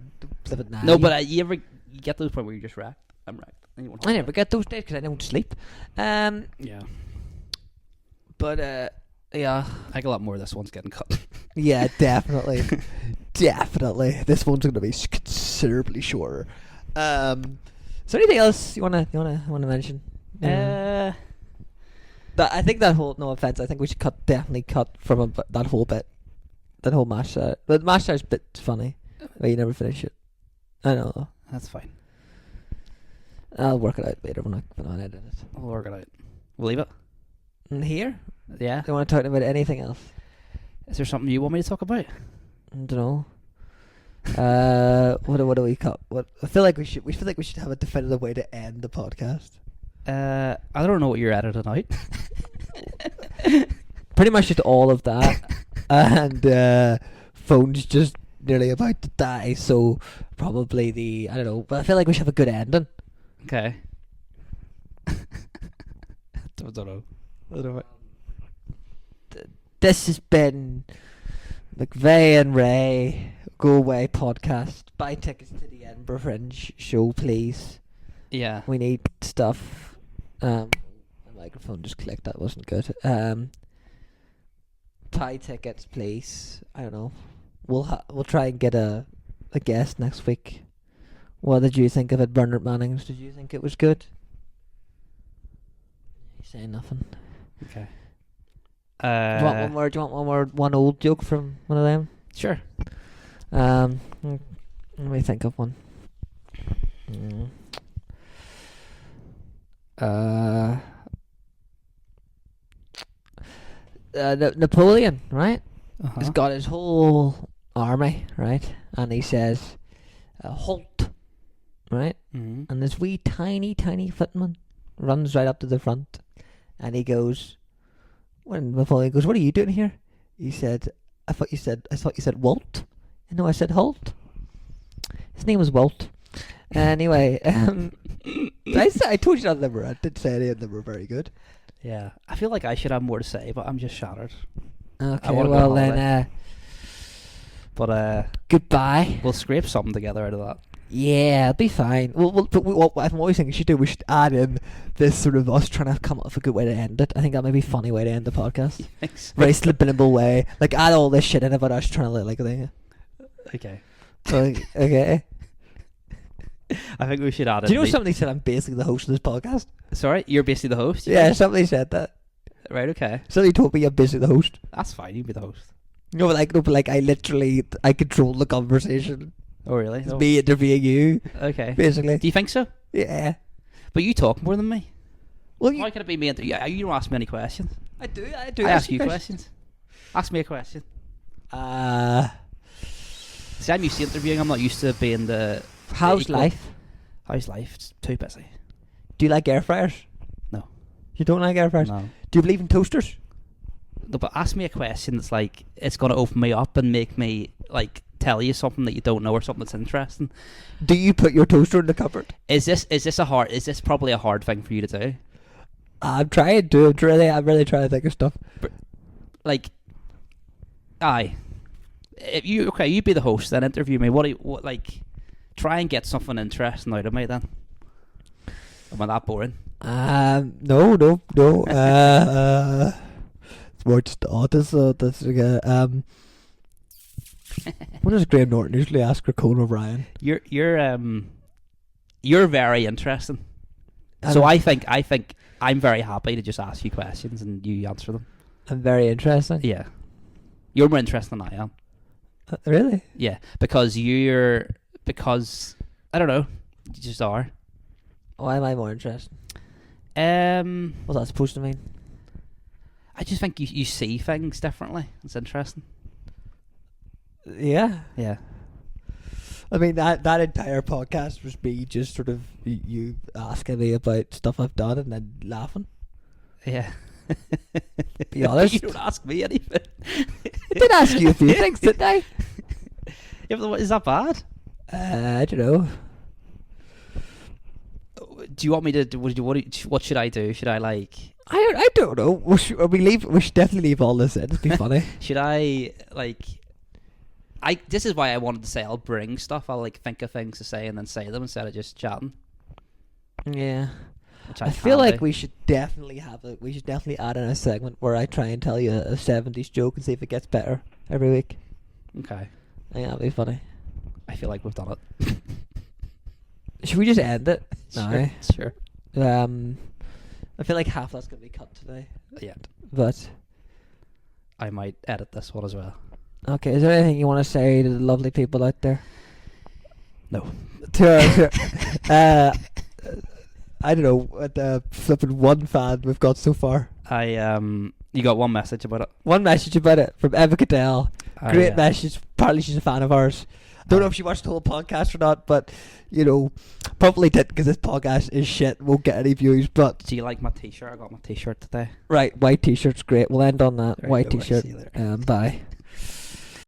No, but you get to the point where you're just wrecked. I'm wrecked. And you won't I never get those days because I don't sleep. Yeah. But yeah. I think a lot more of this one's getting cut. Yeah, definitely. Definitely. This one's going to be considerably shorter. Is there anything else you wanna mention? Uh, I think that whole, no offense, I think we should definitely cut from that whole bit. That whole mash set. But the mash set's bit's funny. But you never finish it. I know though. That's fine. I'll work it out later when I edit it. We'll work it out. We'll leave it. And here? Yeah. Do you want to talk about anything else? Is there something you want me to talk about? I don't know. What do we cut? I feel like we should have a definitive way to end the podcast. I don't know what you're editing out. Pretty much just all of that, and phone's just nearly about to die. So probably I don't know. But I feel like we should have a good ending. Okay. don't know. I don't know. This has been McVea and Rea Go Away podcast. Buy tickets to the Edinburgh Fringe show, please. Yeah. We need stuff. My microphone just clicked. That wasn't good. Buy tickets, please. I don't know. We'll try and get a guest next week. What did you think of it, Bernard Mannings? Did you think it was good? He's saying nothing. Okay. Do you want one more? Do you want one old joke from one of them? Sure. Let me think of one. Napoleon, right? He's got his whole army, right? And he says, halt, right? Mm-hmm. And this wee tiny footman runs right up to the front, and he goes, when Napoleon goes, what are you doing here? He said, I thought you said Walt. No, I said halt. His name was Walt. Anyway, I told you that I did say any of them were very good. Yeah, I feel like I should have more to say, but I'm just shattered. Okay, well then, goodbye. We'll scrape something together out of that. Yeah, it'll be fine. What I'm always thinking we should add in this sort of us trying to come up with a good way to end it. I think that may be a funny way to end the podcast. Thanks. Very subliminal way. Like, add all this shit in about us trying to like a thing. Okay. Okay. I think we should add it. Do you know somebody said I'm basically the host of this podcast? Sorry, you're basically the host? Yeah, somebody said that. Right, okay. Somebody told me I'm basically the host. That's fine, you be the host. No, but like I control the conversation. Oh, really? It's me interviewing you. Okay. Basically. Do you think so? Yeah. But you talk more than me. Well, Why could it be me? You don't ask me any questions. I do. I ask you questions. Ask me a question. See, I'm used to interviewing. I'm not used to being the... How's life? How's life? It's too busy. Do you like air fryers? No. You don't like air fryers? No. Do you believe in toasters? No, but ask me a question that's like, it's going to open me up and make me, like, tell you something that you don't know or something that's interesting. Do you put your toaster in the cupboard? Is this probably a hard thing for you to do? I'm trying to. I'm really trying to think of stuff. But, like, aye. If you be the host, then interview me. What try and get something interesting out of me then. Am I that boring? No. It's more just autism. So that's what does Graham Norton usually ask for Conan O'Brien? You're very interesting. So I think I'm very happy to just ask you questions and you answer them. I'm very interesting. Yeah. You're more interesting than I am. Really? Yeah, because I don't know, you just are. Why am I more interesting? What's that supposed to mean? I just think you see things differently. It's interesting. Yeah. Yeah. I mean, that entire podcast was me just sort of you asking me about stuff I've done and then laughing. Yeah. Be honest. You don't ask me anything. I did ask you a few things, didn't I? Yeah, but is that bad? I don't know. Do you want me to? What should I do? Should I like? I don't know. We should definitely leave all this in. It'd be funny. Should I like? This is why I wanted to say I'll bring stuff. I'll like think of things to say and then say them instead of just chatting. Yeah. Which I feel like we should definitely add in a segment where I try and tell you a 70s joke and see if it gets better every week. Okay. I think that'd be funny. I feel like we've done it. Should we just end it? Sure. Sure. I feel like half that's going to be cut today. Yeah. But I might edit this one as well. Okay, is there anything you want to say to the lovely people out there? No. I don't know, the flipping one fan we've got so far. You got one message about it? One message about it from Eva Cadell. Great message. Apparently she's a fan of ours. Don't know if she watched the whole podcast or not, but, you know, probably did because this podcast is shit. Won't get any views, but... Do you like my t-shirt? I got my t-shirt today. Right, white t-shirt's great. We'll end on that. There White you go, t-shirt. see you later. Bye.